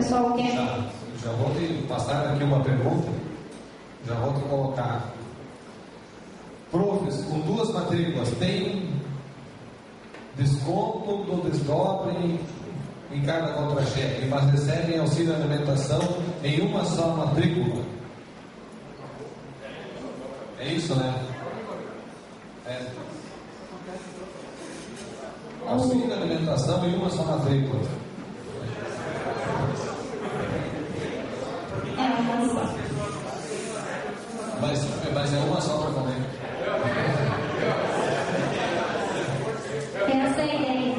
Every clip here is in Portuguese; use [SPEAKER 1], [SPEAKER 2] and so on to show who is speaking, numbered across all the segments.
[SPEAKER 1] pessoal quer.
[SPEAKER 2] Já vou te passar aqui uma pergunta. Já vou te colocar. Profes, com 2 matrículas, tem desconto do desdobre em cada contra-cheque, mas recebem auxílio alimentação em uma só matrícula? É isso, né? Auxílio alimentação em uma só matrícula. Mas é uma só para comer.
[SPEAKER 1] Essa é a ideia.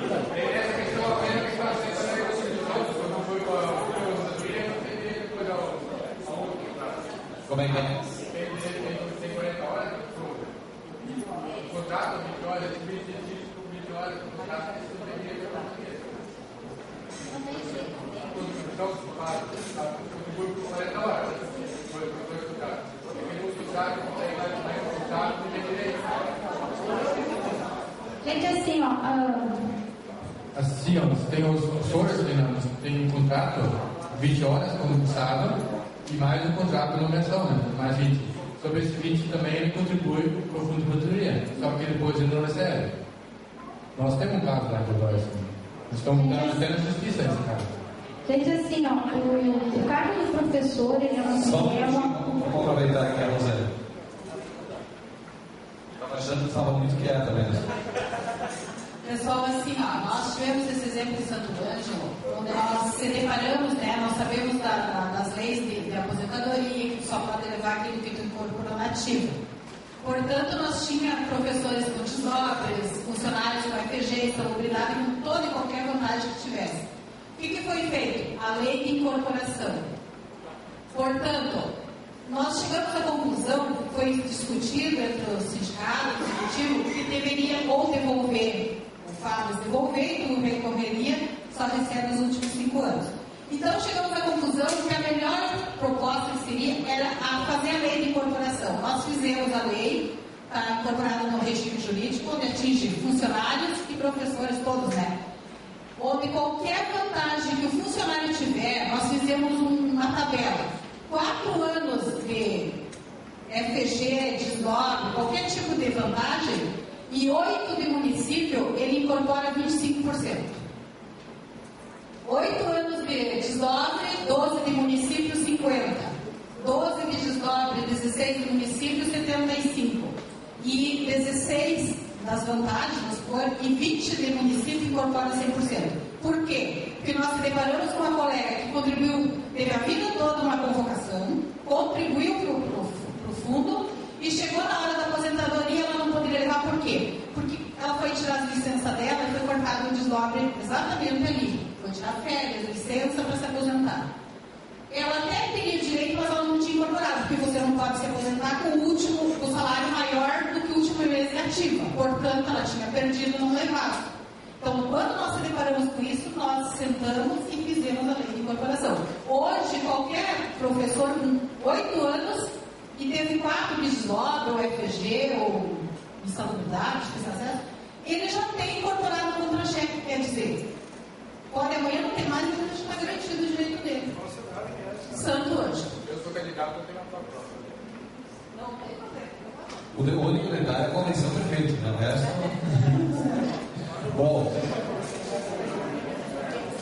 [SPEAKER 2] Como é que é?
[SPEAKER 3] Tem 40 horas o contrato, 20 horas, 20 horas, o contrato, isso deveria ter então, contribui por 40 horas. Foi estudado. Porque o estudado consegue mais resultado do que direito.
[SPEAKER 1] Gente, assim,
[SPEAKER 3] Assim, tem os professores, tem um contrato 20 horas, como estava, e mais um contrato de nomeação, né? Mais 20. Sobre esse 20 também ele contribui para o fundo de aposentadoria, só que depois ele não recebe. Nós temos um caso lá de nós. Estamos até na justiça nesse caso.
[SPEAKER 1] gente, assim, o cargo do professor, ele é uma...
[SPEAKER 2] Vamos aproveitar aqui a Rosana. Estava achando que estava muito quieta mesmo.
[SPEAKER 4] Pessoal, assim, nós tivemos esse exemplo em Santo Ângelo, onde nós se deparamos, né, nós sabemos das leis de aposentadoria, que só pode levar aquele que tu incorporou nativo. Portanto, nós tínhamos professores com desdobres, funcionários com FG, salubridade, com toda e qualquer vantagem que tivesse. O que foi feito? A lei de incorporação. Portanto, nós chegamos à conclusão, foi discutido entre os sindicatos, o executivo, que deveria ou devolver, o FAMAS devolver, e o recorreria, só recebe nos últimos 5 anos. Então, chegamos à conclusão que a melhor proposta que seria era fazer a lei de incorporação. Nós fizemos a lei, está incorporada no regime jurídico, onde atinge funcionários e professores todos, né? Onde qualquer vantagem que o funcionário tiver, nós fizemos uma tabela. 4 anos de FG, desdobre, qualquer tipo de vantagem, e 8 de município, ele incorpora 25%. 8 anos de desdobre, 12 de município, 50%. 12 de desdobre, 16 de município, 75%. E 16 das vantagens, vamos supor, e 20 de município incorpora 100%. Por quê? Porque nós se deparamos com uma colega que contribuiu, teve a vida toda uma convocação, contribuiu para o fundo e chegou na hora da aposentadoria, ela não poderia levar. Por quê? Porque ela foi tirar a licença dela e foi cortado o desdobre exatamente ali. Foi tirar férias, licença para se aposentar. Ela até teria direito, mas ela não tinha incorporado, porque você não pode se aposentar com o salário maior do que o último mês de ativa. Portanto, ela tinha perdido e não levava. Então, quando nós se deparamos com isso, nós sentamos e fizemos a lei de incorporação. Hoje, qualquer professor com 8 anos e teve 4 de desdobre, ou FG, ou insalubridade, ele já tem incorporado o contra-cheque, quer dizer, pode amanhã não ter mais, mas ele já está garantido o direito dele. Santo Ângelo.
[SPEAKER 3] Eu sou candidato, eu tenho uma prova.
[SPEAKER 4] Não tem problema.
[SPEAKER 2] O único detalhe é a convenção prefeito, né? O resto. Bom,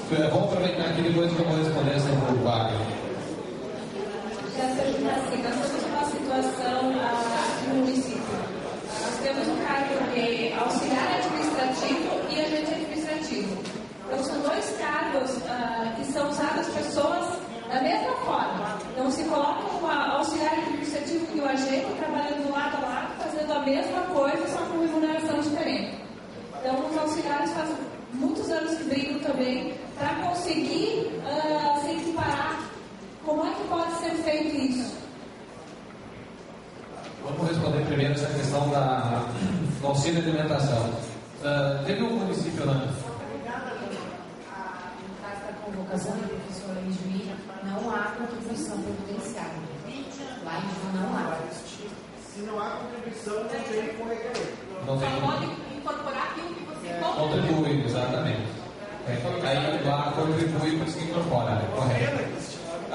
[SPEAKER 2] vamos aproveitar aqui depois que eu vou responder essa por Wagner.
[SPEAKER 5] Nós temos uma situação no município. Nós temos um cargo de auxiliar administrativo e agente administrativo. Então, são 2 cargos que são usados pessoas da mesma forma. Não se coloca o auxiliar administrativo e o agente trabalhando lado a lado, fazendo a mesma coisa, só com remuneração diferente. Então, os auxiliares fazem muitos anos que brigam também para conseguir se equiparar. Como é que pode ser feito isso?
[SPEAKER 2] Vamos responder primeiro essa questão do auxílio de alimentação. Teve um município lá.
[SPEAKER 6] Obrigada, no caso da convocação da professora em Juí, não há contribuição previdenciária. Lá em Juí não há.
[SPEAKER 7] Se não há contribuição, não tem como requerer.
[SPEAKER 2] Não tem.
[SPEAKER 4] Só pode incorporar aquilo que você
[SPEAKER 2] contribui, exatamente. Aí lá contribui, por isso que incorpora, né? Correto.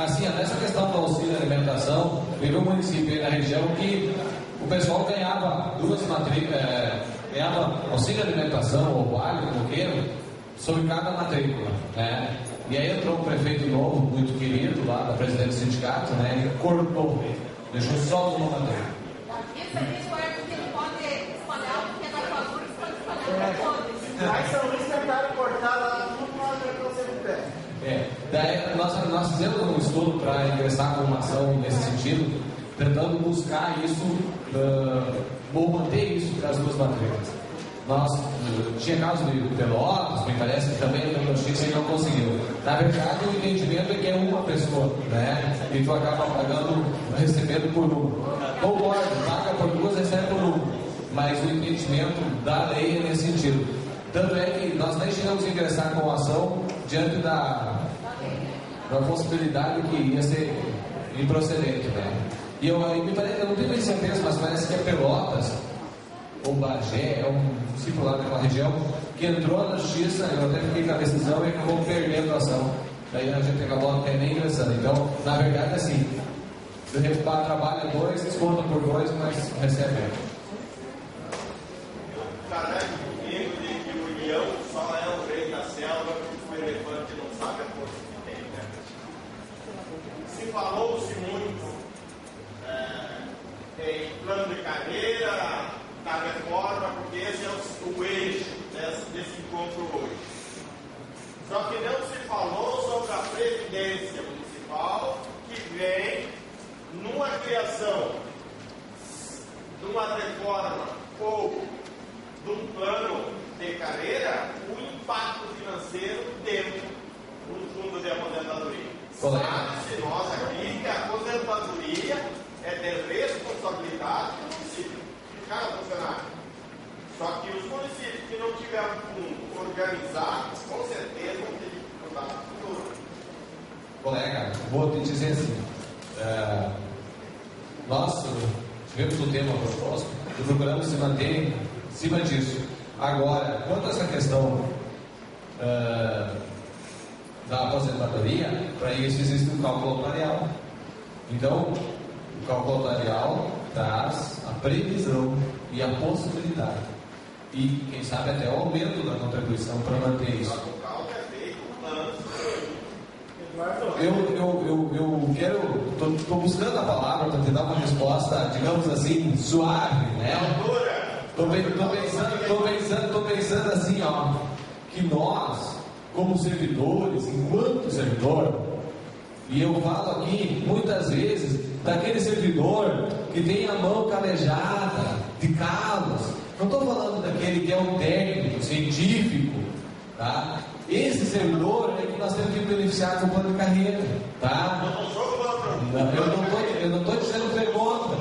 [SPEAKER 2] assim, nessa questão do auxílio à alimentação, teve um município aí na região que o pessoal ganhava ganhava auxílio à alimentação, ou vale, como queiram, sobre cada matrícula, né? E aí entrou um prefeito novo, muito querido, lá da presidente do sindicato, né? E cortou, deixou só uma matrícula.
[SPEAKER 8] Isso aí, Eduardo, porque ele pode espalhar o que é da sua grupo, pode espalhar para todos.
[SPEAKER 7] Aí São Luís tentaram cortar lá, não vai ser de pé.
[SPEAKER 2] Daí nós fizemos um estudo para ingressar com uma ação nesse sentido, tentando buscar isso, ou manter isso para as duas matrículas. Nós tinha caso de Pelotas, me parece que também no Justiça e não conseguiu. Na verdade, o entendimento é que é uma pessoa, né? E tu acaba pagando, recebendo por um. Concordo, paga por duas, recebe por um. Mas o entendimento da lei é nesse sentido. Tanto é que nós nem chegamos a ingressar com a ação diante da possibilidade que ia ser improcedente, né? E eu não tenho nem certeza, mas parece que é Pelotas ou Bagé, é um município lá daquela região, que entrou na justiça, eu até fiquei com a decisão e acabou perdendo a ação. Daí a gente acabou até nem ingressando. Então, na verdade, assim, trabalha dois, desconta por dois, mas recebe menos.
[SPEAKER 7] Caralho, comigo de que o leão só é o rei da selva, porque o elefante não sabe a força que tem, né? Se falou-se muito em plano de carreira, da reforma, porque esse é o eixo desse encontro hoje. Só que não se falou sobre a Previdência Municipal, que vem numa criação de uma reforma ou de um plano de carreira, o impacto financeiro dentro do fundo de aposentadoria. Sabe-se nós aqui que a aposentadoria é de responsabilidade do município, de cada funcionário. Só que os municípios que não tiverem fundo organizado, com certeza vão ter dificuldade no futuro.
[SPEAKER 2] Colega, vou te dizer assim, nós tivemos o tema proposto e procuramos se manter em cima disso. Agora, quanto a essa questão da aposentadoria, para isso existe um cálculo notarial. Então, o cálculo notarial traz a previsão e a possibilidade. E, quem sabe, até o aumento da contribuição para manter isso.
[SPEAKER 7] O cálculo é feito antes.
[SPEAKER 2] Eu estou buscando a palavra para te dar uma resposta, digamos assim, suave, né? Estou pensando assim, ó, que nós, como servidores, enquanto servidor, e eu falo aqui, muitas vezes, daquele servidor que tem a mão calejada de calos, não estou falando daquele que é um técnico, científico, tá? Esse servidor é que nós temos que beneficiar com o plano de carreira, tá? Eu não estou dizendo que é contra.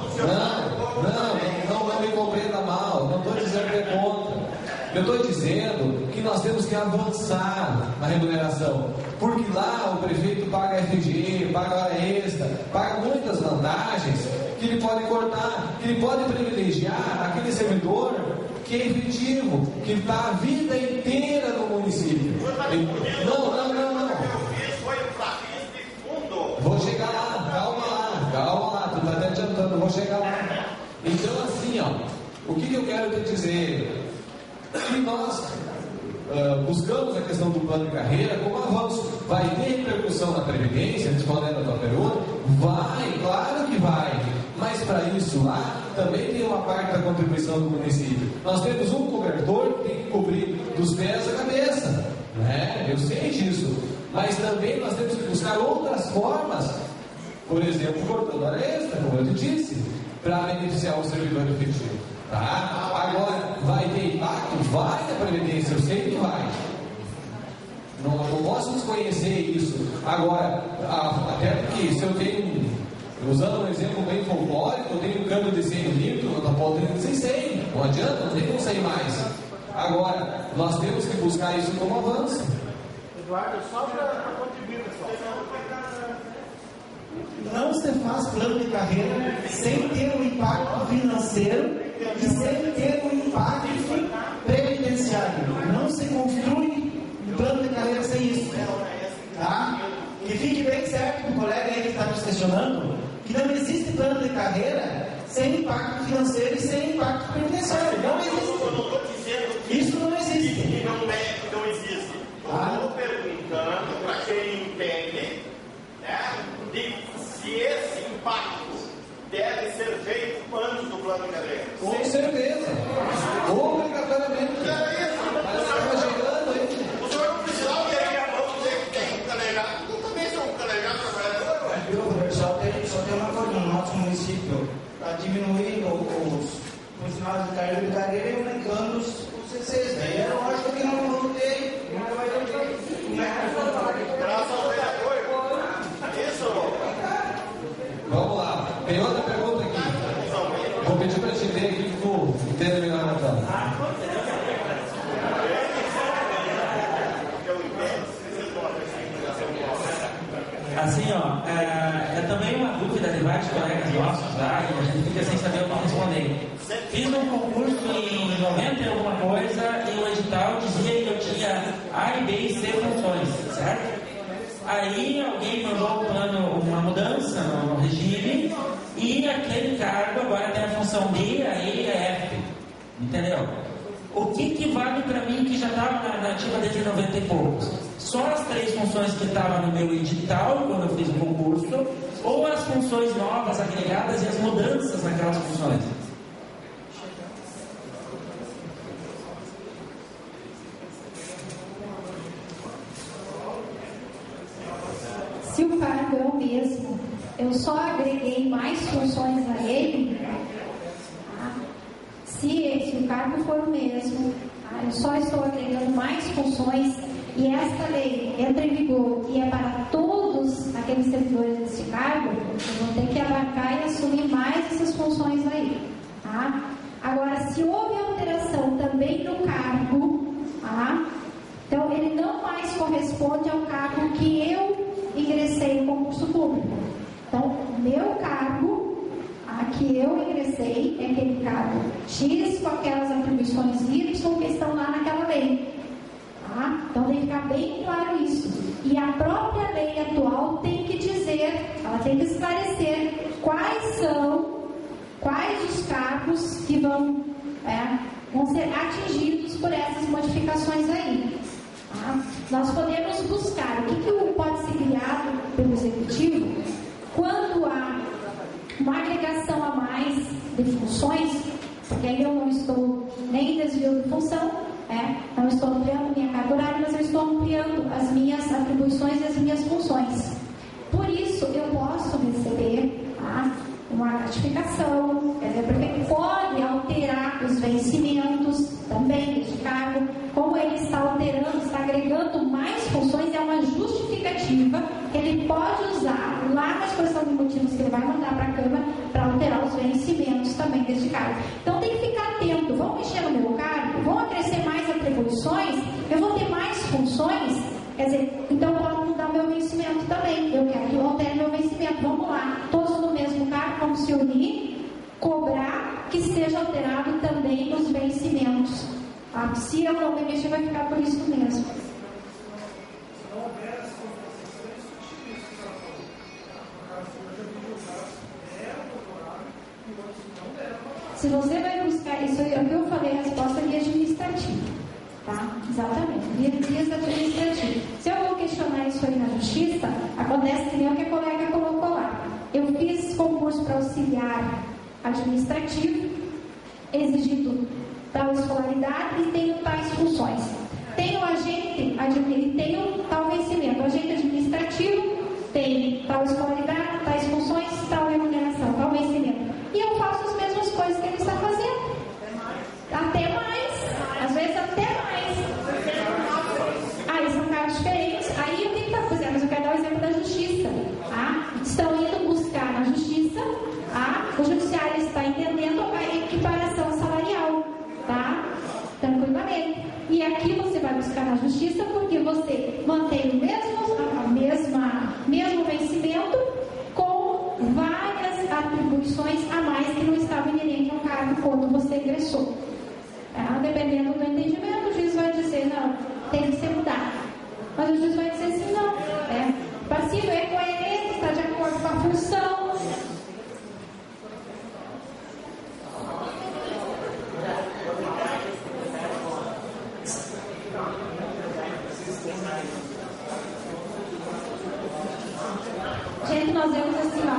[SPEAKER 2] Não me compreenda mal. Não estou dizendo que é contra. Eu estou dizendo que nós temos que avançar na remuneração. Porque lá o prefeito paga FG, paga hora extra, paga muitas vantagens que ele pode cortar, que ele pode privilegiar aquele servidor que é efetivo, que está a vida inteira no município. Não. Vou chegar lá, calma lá, tu está até adiantando, vou chegar lá. Então assim, ó, o que eu quero te dizer? Que nós buscamos a questão do plano de carreira como avanço. Vai ter repercussão na Previdência, respondendo a tua pergunta? Vai, claro que vai. Mas para isso lá também tem uma parte da contribuição do município. Nós temos um cobertor que tem que cobrir dos pés à cabeça, né? Eu sei disso. Mas também nós temos que buscar outras formas, por exemplo, cortando hora extra, como eu te disse, para beneficiar o servidor efetivo. Tá? Agora, vai ter impacto? Vai na Previdência, eu sei que vai. Não posso desconhecer isso. Agora, até porque se eu tenho, usando um exemplo bem folclórico, eu tenho um cano de 100 litros, eu posso ter sem 100. Não adianta, não tem como sair mais. Agora, nós temos que buscar isso como avanço.
[SPEAKER 7] Eduardo, só para contribuir, pessoal.
[SPEAKER 9] Não se faz plano de carreira sem ter um impacto financeiro e sem ter um impacto previdenciário. Não se construi um plano de carreira sem isso. Tá? que fique bem certo para o colega aí que está nos questionando, que não existe plano de carreira sem impacto financeiro e sem impacto previdenciário. Não existe.
[SPEAKER 7] Eu não estou dizendo que
[SPEAKER 9] isso não existe.
[SPEAKER 7] Que não existe. Estou perguntando para quem entende, né, de se esse impacto deve ser feito antes do plano de carreira.
[SPEAKER 2] Com certeza. Obrigatoriamente. Mas estava chegando aí.
[SPEAKER 7] O senhor não precisava ter a mão dizer que tem um delegado. Eu também sou um delegado trabalhador.
[SPEAKER 10] Só tem uma coisa no nosso município, está diminuindo os funcionários de carreira e aumentando os CCs. Daí é lógico que não vão ter, nunca vai ter.
[SPEAKER 7] Graças ao vereador. Isso.
[SPEAKER 2] Vamos lá. Tem outra pergunta aqui. Vou pedir para te ler aqui que tu entenda melhor na tela.
[SPEAKER 11] Assim, ó, é também uma dúvida de vários colegas nossos lá, e a gente fica sem saber o que responder. Fiz um concurso em 90 e alguma coisa, e o edital dizia que eu tinha A, B e C funções, certo? Aí alguém mandou uma mudança no regime, e aquele cargo agora tem a função D, a E e a F, entendeu? O que vale para mim que já estava na ativa desde 90 e poucos? Só as 3 funções que estavam no meu edital quando eu fiz o concurso, ou as funções novas agregadas e as mudanças naquelas funções?
[SPEAKER 1] Se o cargo é o mesmo, eu só agreguei mais funções a ele. Se o cargo for o mesmo, eu só estou agregando mais funções e esta lei entra em vigor e é para todos aqueles servidores desse cargo, eu vou ter que abarcar e assumir mais essas funções aí. Tá? Agora, se houve alteração também no cargo, então ele não mais corresponde ao cargo que eu ingressei no concurso público. Então, o meu cargo que eu ingressei é aquele cargo X com aquelas atribuições Y que estão lá naquela lei. Tá? Então tem que ficar bem claro isso. E a própria lei atual tem que dizer, ela tem que esclarecer quais os cargos que vão ser atingidos por essas modificações aí. Tá? Nós podemos buscar o que pode ser criado pelo Executivo quando há uma agregação a mais de funções, porque aí eu não estou nem desviando de função, não estou ampliando minha carga horária, mas eu estou ampliando as minhas atribuições e as minhas funções. Por isso, eu posso receber uma gratificação, porque pode alterar os vencimentos também deste cargo, como ele está alterando, está agregando mais funções, é uma justificativa que ele pode usar lá na exposição de motivos que ele vai mandar para a Câmara para alterar os vencimentos também deste cargo. Então tem que ficar atento, vão mexer no meu cargo, vão acrescer mais atribuições, eu vou ter mais funções, quer dizer, então pode mudar meu vencimento também, eu quero que eu altere meu vencimento, vamos lá, todos no mesmo cargo, vamos se unir, cobrar que seja alterado também nos vencimentos. Se eu não me mexer, vai ficar por isso mesmo. Se você vai buscar, isso é o que eu falei, a resposta é administrativa. Tá? Exatamente, vias administrativas. Se eu vou questionar isso aí na justiça, acontece que nem o que a colega colocou lá. Eu fiz concurso para auxiliar administrativo, exigido tal escolaridade e tenho tais funções. Tenho agente, ele tem tal vencimento. O agente administrativo tem tal escolaridade, tais funções, tal remuneração, tal vencimento. E eu faço as mesmas coisas que ele está fazendo. Até mais. Às vezes até mais. Aí são cargos diferentes. Aí o que está fazendo? Mas eu quero dar o exemplo da justiça. Estão indo buscar na justiça. O judiciário está entendendo a equiparação salarial. Tá? Tranquilamente. E aqui você vai buscar na justiça porque você mantém o mesmo vencimento com várias atribuições a mais que não estavam inerentes ao cargo quando você ingressou. Dependendo do entendimento, o juiz vai dizer, não, tem que ser mudado. Mas o juiz vai dizer assim, não. Para passivo é coerente, está de acordo com a função. Gente, nós vemos assim, ó,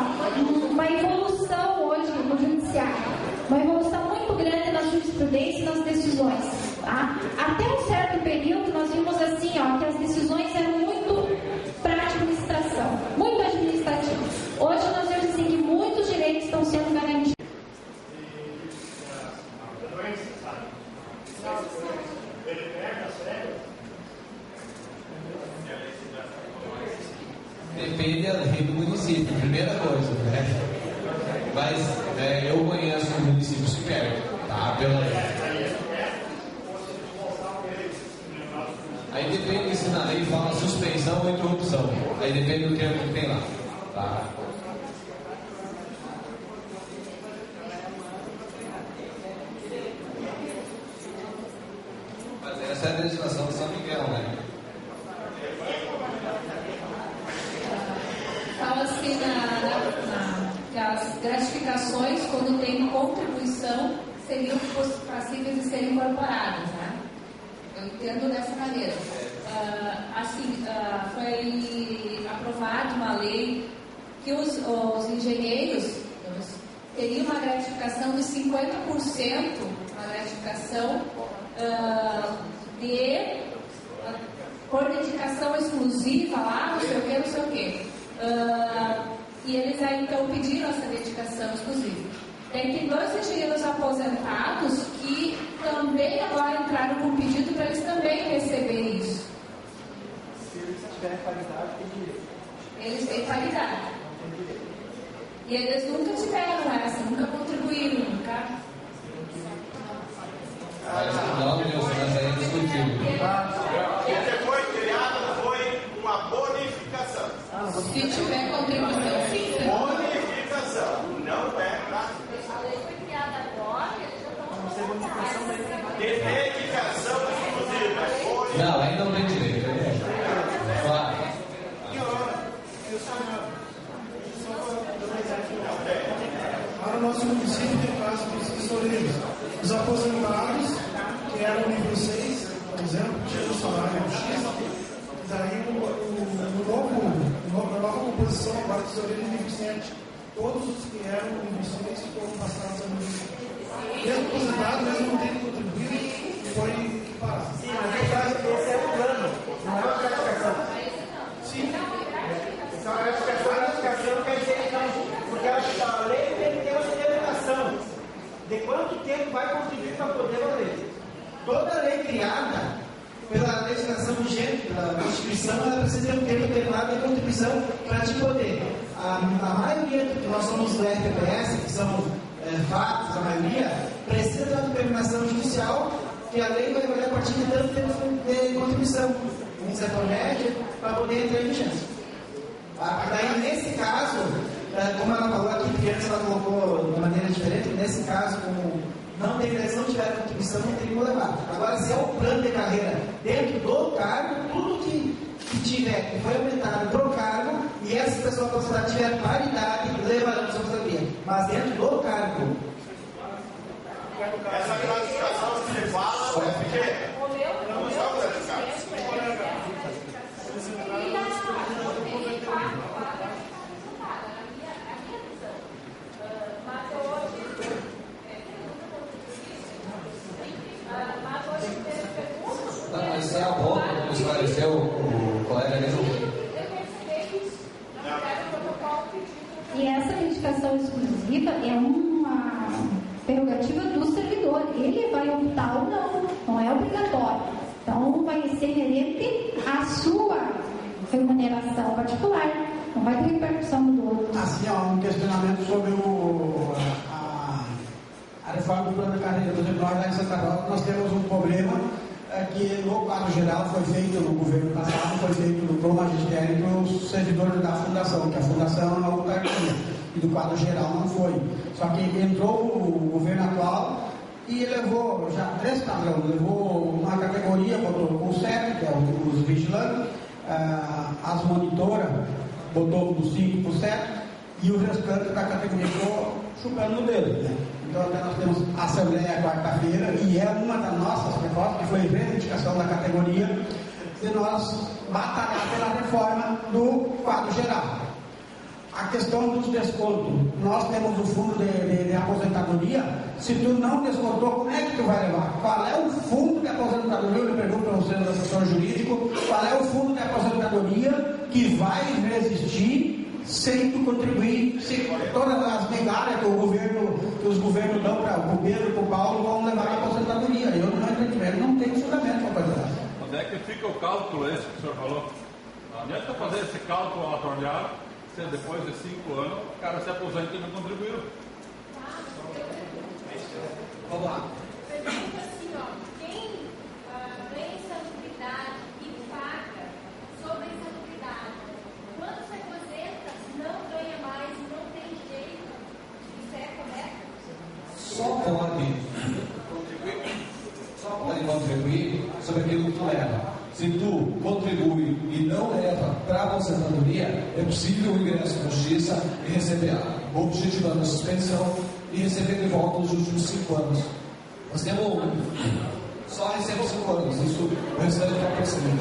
[SPEAKER 1] uma evolução hoje no judiciário, uma evolução muito grande na jurisprudência e nas decisões. Tá? Até um certo período nós vimos assim, ó, que as decisões eram muito para administração, muito administrativo. Hoje nós vemos assim que muitos direitos estão sendo garantidos.
[SPEAKER 2] Depende da lei do município, primeira coisa, né? Mas eu conheço municípios que pegam, tá? Pela lei. Aí depende se na lei fala suspensão ou interrupção. Aí depende do termo que tem lá, tá? Mas essa é a legislação de São Miguel, né?
[SPEAKER 5] Fala-se que as gratificações, quando tem contribuição, seriam passíveis de serem incorporadas, né? Eu entendo dessa maneira. Foi aprovada uma lei que os engenheiros teriam uma gratificação de 50%, uma gratificação por dedicação exclusiva lá, não sei o quê. E eles aí então pediram essa dedicação exclusiva. Tem 2 engenheiros aposentados que também agora entraram com pedido para eles também receberem isso.
[SPEAKER 10] Se eles tiverem qualidade, tem direito.
[SPEAKER 5] Eles têm qualidade. E eles nunca tiveram essa, nunca contribuíram, nunca.
[SPEAKER 2] Não, Nilson, mas aí discutimos.
[SPEAKER 7] O que foi criado foi uma bonificação.
[SPEAKER 5] Se tiver contribuição, sim.
[SPEAKER 7] Bonificação, não é gratificação.
[SPEAKER 8] A lei foi criada agora e eles já estão com
[SPEAKER 7] Dedicação exclusiva.
[SPEAKER 2] Não, aí não tem direito. Claro.
[SPEAKER 12] Para o nosso município, tem o caso dos tesoureiros. Os aposentados, que eram nível 6, por exemplo, tinham o salário X, daí a nova composição agora do tesoureiro é nível 7. Todos os que eram nível 6 foram passados a nível 7. E aposentados, mesmo não tendo contribuído, foi equiparado.
[SPEAKER 9] Sim, mas esse é o plano, não é uma gratificação.
[SPEAKER 12] Sim.
[SPEAKER 9] Então, a gratificação quer dizer que não, porque a lei tem que ter uma determinação de quanto tempo vai contribuir para poder valer. Toda lei criada pela legislação vigente, pela Constituição, ela precisa ter um tempo determinado de contribuição para te poder. A maioria que nós somos do RPPS, que são fatos, a maioria, precisa de uma determinação judicial que a lei vai valer a partir de tanto tempo de contribuição, um setor médio, para poder entrar em vigência. Daí, nesse caso, como ela falou aqui, porque antes ela colocou de maneira diferente, nesse caso, como eles não tiveram contribuição, não teriam levado. Agora, se é o plano de carreira dentro do cargo, tudo que tiver, que foi aumentado pro cargo, e essa pessoa da sociedade tiver paridade, levarão a sua aposentadoria. Mas dentro do cargo.
[SPEAKER 7] Essa gratificação que se fala é porque não são gratificados.
[SPEAKER 2] Mas se é a boca, como esclareceu o colega ali,
[SPEAKER 1] E essa dedicação exclusiva é uma prerrogativa do servidor. Ele vai optar ou não é obrigatório. Então, vai ser inerente à sua remuneração particular. Não vai ter repercussão do outro.
[SPEAKER 12] Assim, um questionamento sobre a reforma do plano de carreira. Por exemplo, nós lá em Santa Rosa, nós temos um problema que no quadro geral foi feito no governo passado, foi feito pro magistério e para os servidores da fundação, que a fundação é uma autarquia, e do quadro geral não foi. Só que entrou o governo atual e levou já 3 padrões, levou uma categoria, botou o CEP, que é os vigilantes, as monitoras, botou do 5 para o 7 e o restante da categoria ficou chupando no dedo, né? Então até nós temos a Assembleia quarta-feira e é uma das nossas propostas, que foi reivindicação da categoria, de nós batalhar pela reforma do quadro geral. A questão dos descontos, nós temos o fundo de aposentadoria, se tu não descontou, como é que tu vai levar? Qual é o fundo de aposentadoria? Eu lhe pergunto para você, assessor jurídico, qual é o fundo de aposentadoria que vai resistir sem tu contribuir, se todas as migalhas que os governos dão para o Pedro, para o Paulo, vão levar a aposentadoria. Eu não tenho fundamento para fazer isso.
[SPEAKER 13] Onde é que fica o cálculo esse que o senhor falou? Não adianta fazer esse cálculo aleatório, se depois de 5 anos o cara se aposenta e não contribuiu.
[SPEAKER 12] Vamos lá.
[SPEAKER 8] Pergunta assim, ó, quem ganha insalubridade e paga sobre a insalubridade, quando se aposenta, não ganha mais, não tem jeito, isso é correto?
[SPEAKER 2] Só pode contribuir sobre aquilo que tu leva. Se tu contribui e não leva para a aposentadoria, é possível o ingresso na justiça e receber, objetivando a suspensão e receber de volta os últimos 5 anos. Nós temos só recebemos 5 anos, isso o restante está por cima.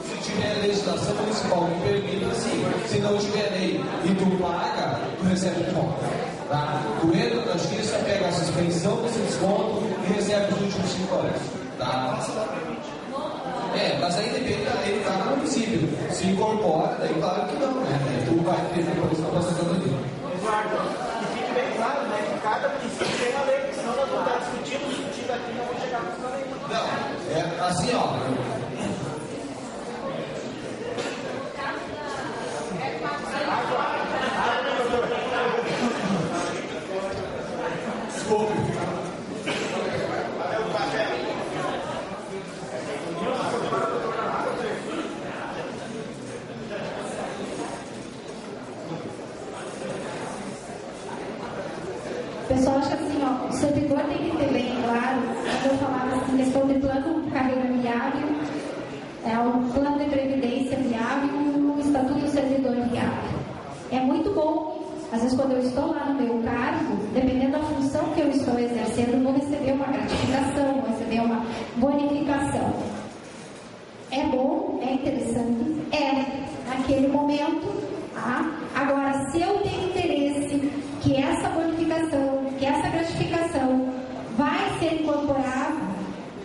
[SPEAKER 2] Se tiver legislação municipal que permita, sim. Se não tiver lei e tu paga, tu recebe de volta. Tá? Tu entra na justiça, pega a suspensão desse desconto e recebe os últimos 5 anos. Tá? Mas aí depende da lei de cada município. Se incorpora, daí claro que não, né? Tu vai ter depois a aposentadoria.
[SPEAKER 9] Eduardo, que fique bem claro, né? Que cada município tem uma lei, senão nós vamos estar discutindo aqui, não vamos chegar com essa lei.
[SPEAKER 2] Não, é assim, ó.
[SPEAKER 1] Pessoal, acho que assim, ó, o servidor tem que ter bem claro, quando eu falava assim, questão de plano de carreira viável, o plano de previdência viável e o estatuto do servidor viável. É muito bom, às vezes quando eu estou lá no meu cargo, dependendo da função que eu estou exercendo, eu vou receber uma gratificação, vou receber uma bonificação. É bom, é interessante, naquele momento, tá? Agora, se eu tenho interesse que essa bonificação, que essa gratificação vai ser incorporada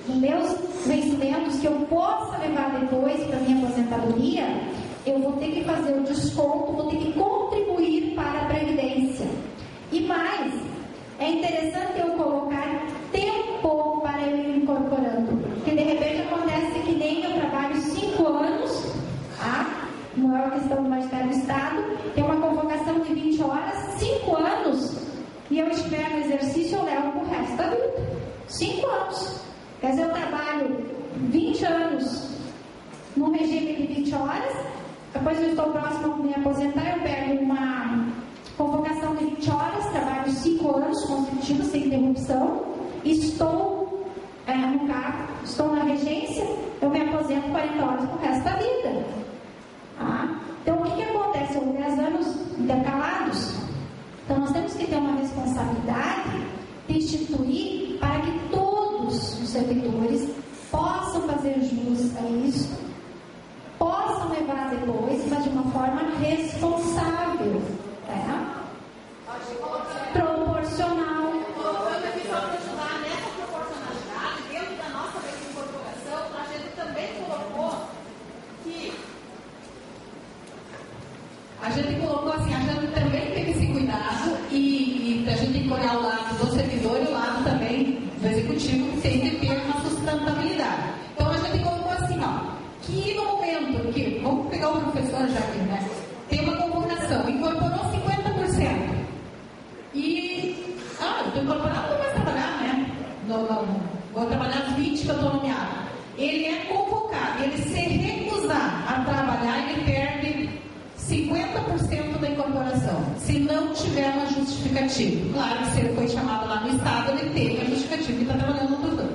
[SPEAKER 1] nos meus vencimentos, que eu possa levar depois para a minha aposentadoria, eu vou ter que fazer o desconto, vou ter que contribuir para a Previdência. E mais, é interessante eu colocar tempo para eu ir incorporando, porque de repente acontece que nem eu trabalho 5 anos, tá? Não é uma questão do Magistério do Estado, tem uma convocação de 20 horas, 5 anos, e eu estiver no exercício, eu levo para o resto da vida. 5 anos. Quer dizer, eu trabalho 20 anos no regime de 20 horas, depois eu estou próximo a me aposentar, eu pego uma convocação de 20 horas, trabalho 5 anos consecutivos, sem interrupção, estou no cargo, estou na regência, eu me aposento 40 horas para o resto da vida. Então, o que acontece? São 10 anos intercalados. Então, nós temos que ter uma responsabilidade de instituir para que todos os servidores possam fazer jus a isso, possam levar depois, mas de uma forma responsável, proporcional.
[SPEAKER 8] Colocando aqui só para ajudar nessa proporcionalidade, dentro da nossa lei de incorporação, a gente também colocou que
[SPEAKER 4] a gente colocou assim, a gente também tem esse cuidado e a gente tem que olhar o lado do servidor e o lado também do executivo, que tem que ter uma sustentabilidade. Então a gente colocou assim, que no momento que, vamos pegar o professor já aqui, né? Tem uma convocação, incorporou 50%. E, eu estou incorporado, não vai trabalhar, né? Vou trabalhar as 20 que eu estou nomeado. Ele é convocado, ele se recusar a trabalhar, ele perde 50% da incorporação, se não tiver uma justificativa. Claro que se ele foi chamado lá no Estado, ele tem a justificativa que está trabalhando no doutor.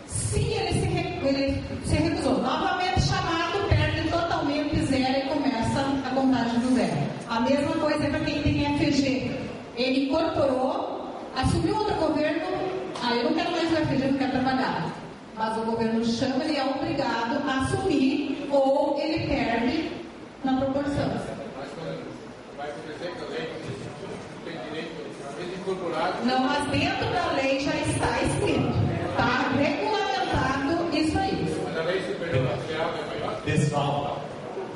[SPEAKER 4] Se ele se ele se recusou. Novamente chamado, perde totalmente zero e começa a contagem do zero. A mesma coisa para quem tem FG. Ele incorporou, assumiu outro governo, eu não quero mais o FG, eu quero trabalhar. Mas o governo chama, ele é obrigado a assumir ou ele perde na proporção.
[SPEAKER 3] Vai acontecer que a lei tem direito a incorporado.
[SPEAKER 4] Não, mas dentro da lei já está escrito. Está regulamentado isso aí.
[SPEAKER 3] Mas a lei superior nacional é maior?
[SPEAKER 14] Pessoal,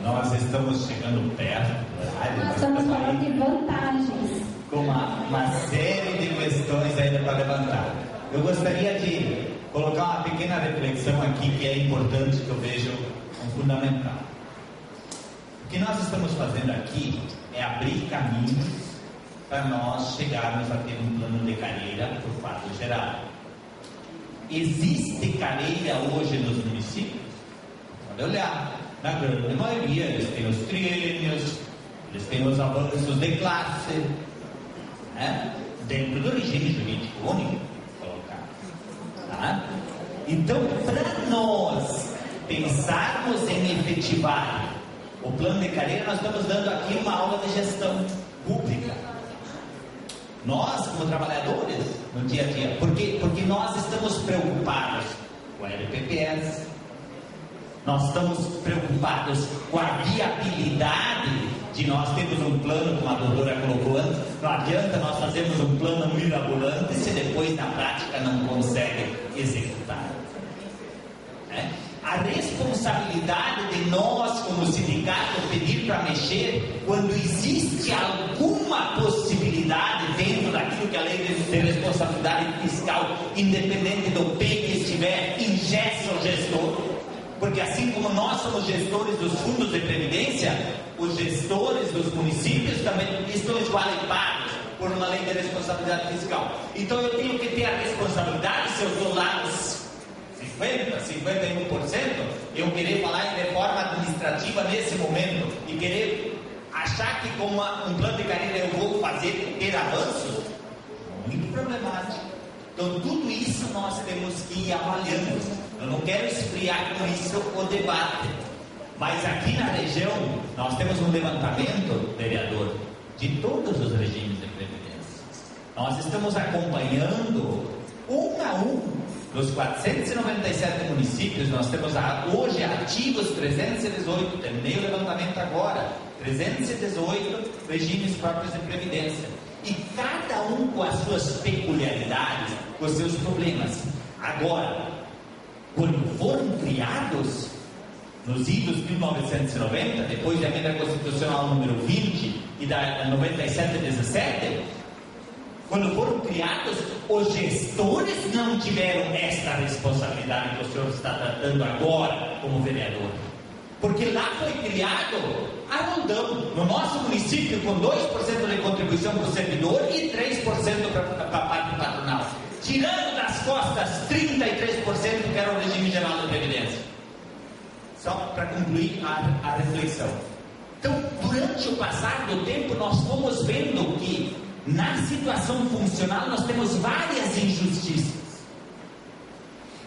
[SPEAKER 14] nós estamos chegando perto do horário.
[SPEAKER 1] Nós estamos falando de vantagens.
[SPEAKER 14] Com uma série de questões ainda para levantar. Eu gostaria de colocar uma pequena reflexão aqui que é importante, que eu vejo fundamental. O que nós estamos fazendo aqui é abrir caminhos para nós chegarmos a ter um plano de carreira por fato geral. Existe carreira hoje nos municípios? Pode olhar. Na grande maioria, eles têm os triênios, eles têm os avanços de classe, dentro do regime jurídico único, colocado. Tá? Então, para nós pensarmos em efetivar o plano de carreira, nós estamos dando aqui uma aula de gestão pública. Nós, como trabalhadores, no dia a dia, porque nós estamos preocupados com a LPPS, nós estamos preocupados com a viabilidade de nós termos um plano, como a doutora colocou antes. Não adianta nós fazermos um plano mirabolante se depois na prática não consegue executar. A responsabilidade de nós como sindicato pedir para mexer quando existe alguma possibilidade dentro daquilo que a lei de responsabilidade fiscal, independente do P que estiver, ingessa o gestor. Porque assim como nós somos gestores dos fundos de previdência, os gestores dos municípios também estão esqualificados por uma lei de responsabilidade fiscal. Então eu tenho que ter a responsabilidade, se eu estou lá nos 50%, 51%, eu querer falar em reforma administrativa nesse momento e querer achar que com um plano de carreira eu vou fazer ter avanços, muito problemático. Então tudo isso nós temos que ir avaliando. Eu não quero esfriar com isso o debate, mas aqui na região nós temos um levantamento, vereador, de todos os regimes de previdência. Nós estamos acompanhando um a um dos 497 municípios. Nós temos hoje ativos 318, terminei o levantamento agora, 318 regimes próprios de previdência, e cada um com as suas peculiaridades, com os seus problemas. Agora, quando foram criados nos idos 1990, depois da emenda constitucional número 20 e da 97/17, quando foram criados, os gestores não tiveram esta responsabilidade que o senhor está tratando agora como vereador. Porque lá foi criado a rondão, no nosso município, com 2% de contribuição para o servidor e 3% para a parte patronal. Tirando das costas 33% que era o regime geral da Previdência. Só para concluir a reflexão. Então, durante o passar do tempo, nós fomos vendo que na situação funcional nós temos várias injustiças.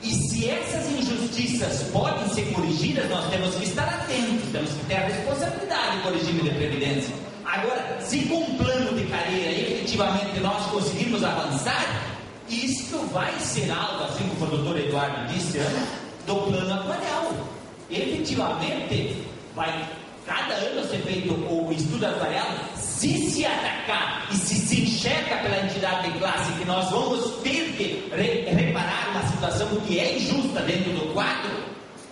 [SPEAKER 14] E se essas injustiças podem ser corrigidas, nós temos que estar atentos, temos que ter a responsabilidade com o regime de previdência. Agora, se com um plano de carreira efetivamente nós conseguirmos avançar, isto vai ser algo, assim como o doutor Eduardo disse antes, do plano atuarial. Efetivamente, vai cada ano ser feito o estudo atuarial. Se atacar e se enxerga pela entidade de classe que nós vamos ter que reparar uma situação que é injusta dentro do quadro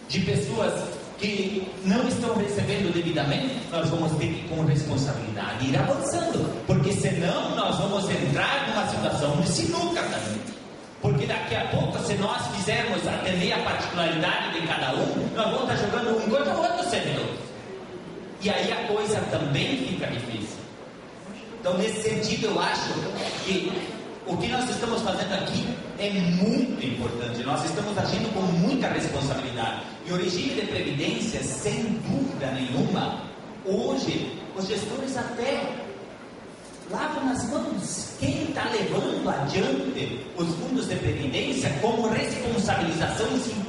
[SPEAKER 14] de pessoas que não estão recebendo devidamente, nós vamos ter que, com responsabilidade, ir avançando, porque senão nós vamos entrar numa situação de sinuca também. Porque daqui a pouco, se nós quisermos atender a particularidade de cada um, nós vamos estar jogando um contra o outro servidor. E aí a coisa também fica difícil. Então, nesse sentido, eu acho que o que nós estamos fazendo aqui é muito importante. Nós estamos agindo com muita responsabilidade. E o regime de previdência, sem dúvida nenhuma, hoje, os gestores até lava nas mãos. Quem está levando adiante os fundos de previdência como responsabilização,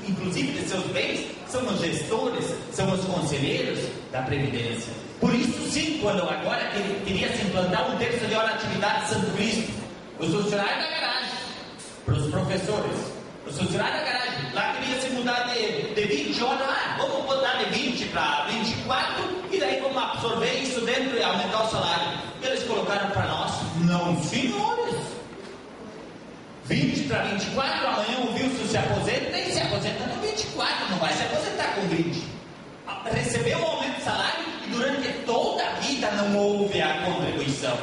[SPEAKER 14] inclusive de seus bens, são os gestores, são os conselheiros da Previdência. Por isso, sim, quando agora queria se implantar 1/3 de hora de atividade de Santo Cristo, os funcionários da garagem, para os professores, os funcionários da garagem, lá queria se mudar de 20 horas, vamos botar de 20 para 24 e daí vamos absorver isso dentro e aumentar o salário. E eles colocaram para nós, não senhores, 20 para 24, amanhã o Wilson se aposenta e se aposenta no 24, não vai se aposentar com 20. Recebeu um aumento de salário e durante toda a vida não houve a contribuição.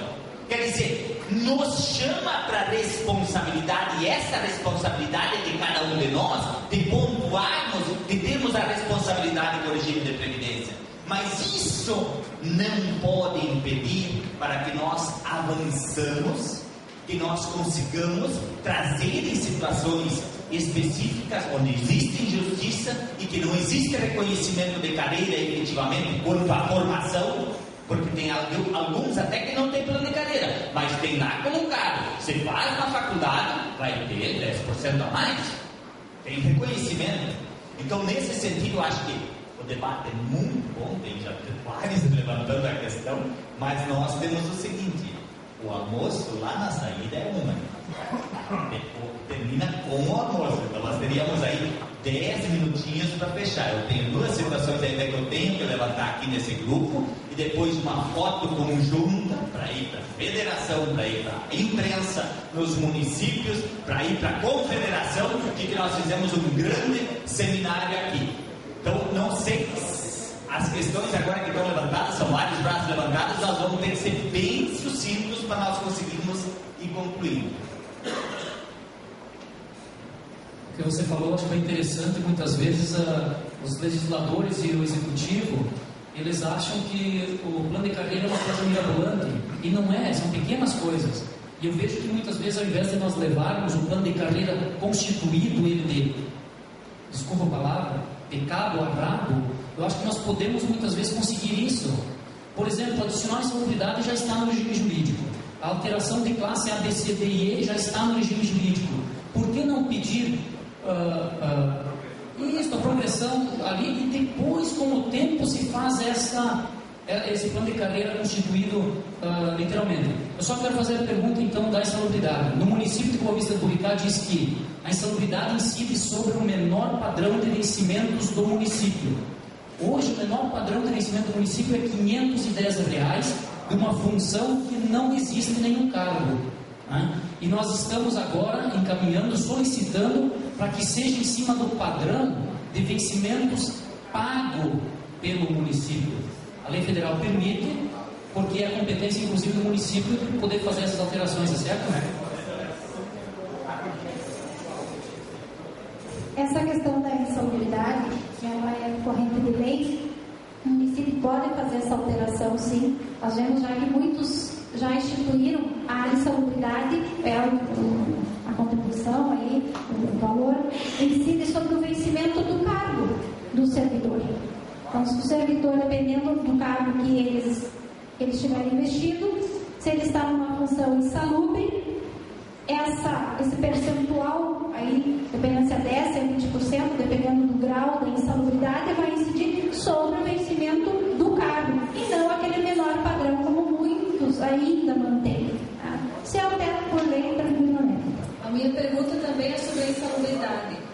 [SPEAKER 14] Quer dizer, nos chama para a responsabilidade, e essa responsabilidade é de cada um de nós, de pontuarmos, de termos a responsabilidade com o regime de previdência. Mas isso não pode impedir para que nós avançamos, que nós consigamos trazer em situações específicas onde existe injustiça e que não existe reconhecimento de carreira efetivamente quanto à formação, porque tem alguns até que não tem plano de carreira, mas tem lá colocado, você faz na faculdade, vai ter 10% a mais, tem reconhecimento. Então nesse sentido eu acho que o debate é muito bom, tem já vários levantando a questão, mas nós temos o seguinte: o almoço lá na saída é uma, termina com o almoço, então nós teríamos aí 10 minutinhos para fechar. Eu tenho duas situações ainda que eu tenho que levantar aqui nesse grupo, e depois uma foto conjunta para ir para a federação, para ir para a imprensa, nos municípios, para ir para a confederação, de que nós fizemos um grande seminário aqui. Então, não sei, as questões agora que estão levantadas, são vários braços levantados, nós vamos ter que ser bem sucintos para nós conseguirmos ir concluindo.
[SPEAKER 15] O que você falou, acho que foi interessante. Muitas vezes os legisladores e o executivo, eles acham que o plano de carreira é uma coisa mirabolante, e não é, são pequenas coisas. E eu vejo que muitas vezes, ao invés de nós levarmos o plano de carreira constituído, ele de, desculpa a palavra, de cabo a rabo, eu acho que nós podemos muitas vezes conseguir isso. Por exemplo, adicional insalubridade já está no regime jurídico, a alteração de classe A, B, C, D e E já está no regime jurídico. Por que não pedir isso, a progressão ali, e depois, com o tempo, se faz esse plano de carreira constituído literalmente? Eu só quero fazer a pergunta então da insalubridade. No município de Boa Vista do Buricá diz que a insalubridade incide sobre o menor padrão de vencimentos do município. Hoje o menor padrão de vencimento do município é R$ 510 de uma função que não existe nenhum cargo. Né? E nós estamos agora encaminhando, solicitando para que seja em cima do padrão de vencimentos pago pelo município. A lei federal permite, porque é a competência inclusive do município de poder fazer essas alterações, é certo?
[SPEAKER 1] Essa questão da insalubridade, que ela é corrente de lei, o município pode fazer essa alteração, sim. Nós vemos já que muitos já instituíram a insalubridade, a contribuição aí, o valor, incide sobre o vencimento do cargo do servidor. Então, se o servidor, dependendo do cargo que eles estiverem investido, se ele está numa função insalubre, esse percentual aí, dependendo se é 10%, se é 20%, dependendo do grau da insalubridade, vai incidir sobre o vencimento do cargo, e não aquele menor padrão, como muitos ainda mantêm. Tá? Se altera por lei, tranquilamente.
[SPEAKER 5] A minha pergunta também é sobre a insalubridade.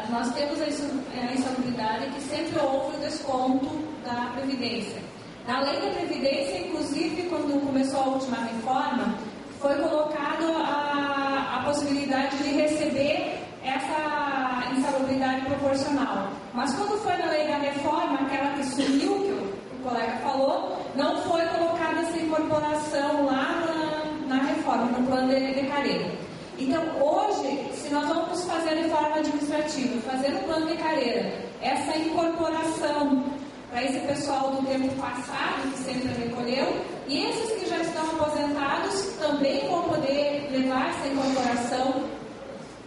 [SPEAKER 5] Nós temos a insalubridade que sempre houve o desconto da Previdência. Na lei da Previdência, inclusive, quando começou a última reforma, foi colocado a possibilidade de receber essa insalubridade proporcional. Mas quando foi na lei da reforma, aquela que sumiu, que o colega falou, não foi colocada essa incorporação lá na reforma, no plano de carreira. Então, hoje, se nós vamos fazer de forma administrativa, fazer um plano de carreira, essa incorporação para esse pessoal do tempo passado, que sempre recolheu, e esses que já estão aposentados também vão poder levar essa incorporação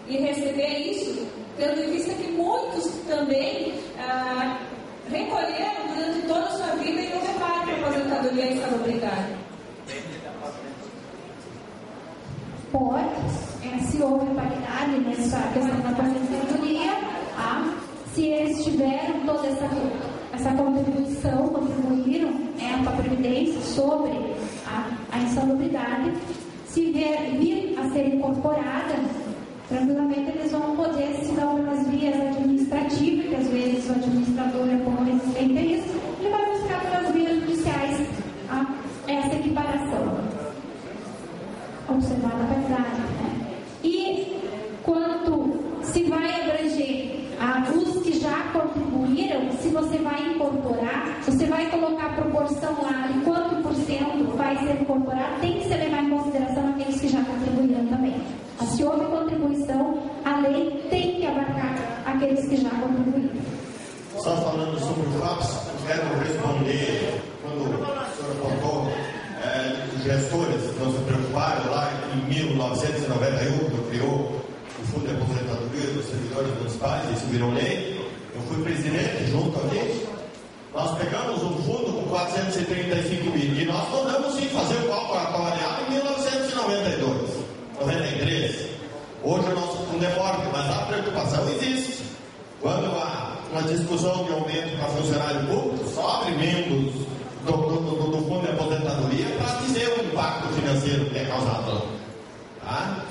[SPEAKER 5] e receber isso, tendo em vista que muitos também recolheram durante toda a sua vida e não levaram para a aposentadoria e insalubridade.
[SPEAKER 1] se houve paridade nessa questão da aposentadoria, se eles tiveram toda essa contribuíram para a Previdência sobre a insalubridade, se vir a ser incorporada, tranquilamente eles vão poder se dar umas vias administrativas, que às vezes o administrador é como resistente a isso, ele vai buscar pelas vias judiciais essa equiparação, observada a paridade. E quanto se vai abranger os que já contribuíram, se você vai incorporar, você vai colocar a proporção lá de quanto por cento vai ser incorporado, tem que se levar em consideração aqueles que já contribuíram também. Se houve contribuição, a lei tem que abarcar aqueles que já contribuíram.
[SPEAKER 7] Só falando sobre o FAPS, quero responder quando o senhor apontou os gestores não se preocuparam lá em 1991, quando criou o Fundo de Aposentadoria dos Servidores Municipais, isso virou lei. Eu fui presidente junto a gente. Nós pegamos um fundo com 435 mil e nós mandamos sim fazer o cálculo atuarial em 1992, 93. Hoje o nosso fundo é forte, mas a preocupação existe. Quando há uma discussão de aumento para funcionário público, só abre membros do Fundo de Aposentadoria para dizer o impacto financeiro que é causado. Tá?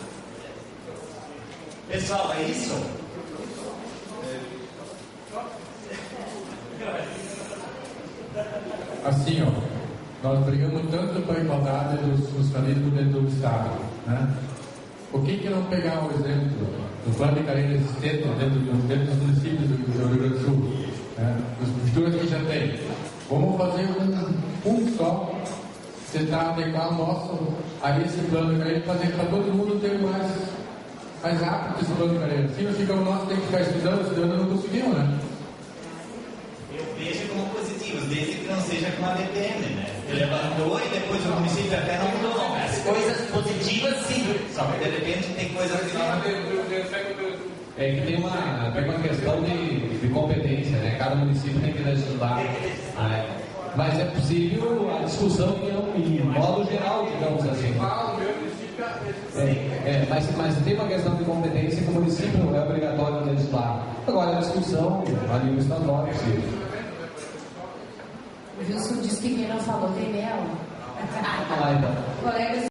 [SPEAKER 14] Pessoal, é isso?
[SPEAKER 3] Assim, nós brigamos tanto pela igualdade dos funcionalistas dentro do Estado, né? Por que não pegar o exemplo do plano de carreira existente dentro dos municípios do Rio Grande do Sul, né? As estruturas que já tem? Vamos fazer um só, tentar adequar o nosso a esse plano de carreira, fazer para todo mundo ter mais rápido esse plano de carreira. Se não fica o nosso, tem que ficar estudando, não conseguimos, né?
[SPEAKER 14] Eu vejo como positivos, desde que não seja com a DPM, né? Ele levantou e depois o município até não mudou. As coisas positivas sim, só que de repente tem coisas que não.
[SPEAKER 2] É que tem uma questão de competência, né? Cada município tem que legislar. Mas é possível a discussão em modo geral, digamos assim. Mas tem uma questão de competência que o município é obrigatório legislar. Agora a discussão a nível estadual é possível.
[SPEAKER 6] O Wilson disse que quem não falou tem meia hora.
[SPEAKER 2] Então.
[SPEAKER 6] Colegas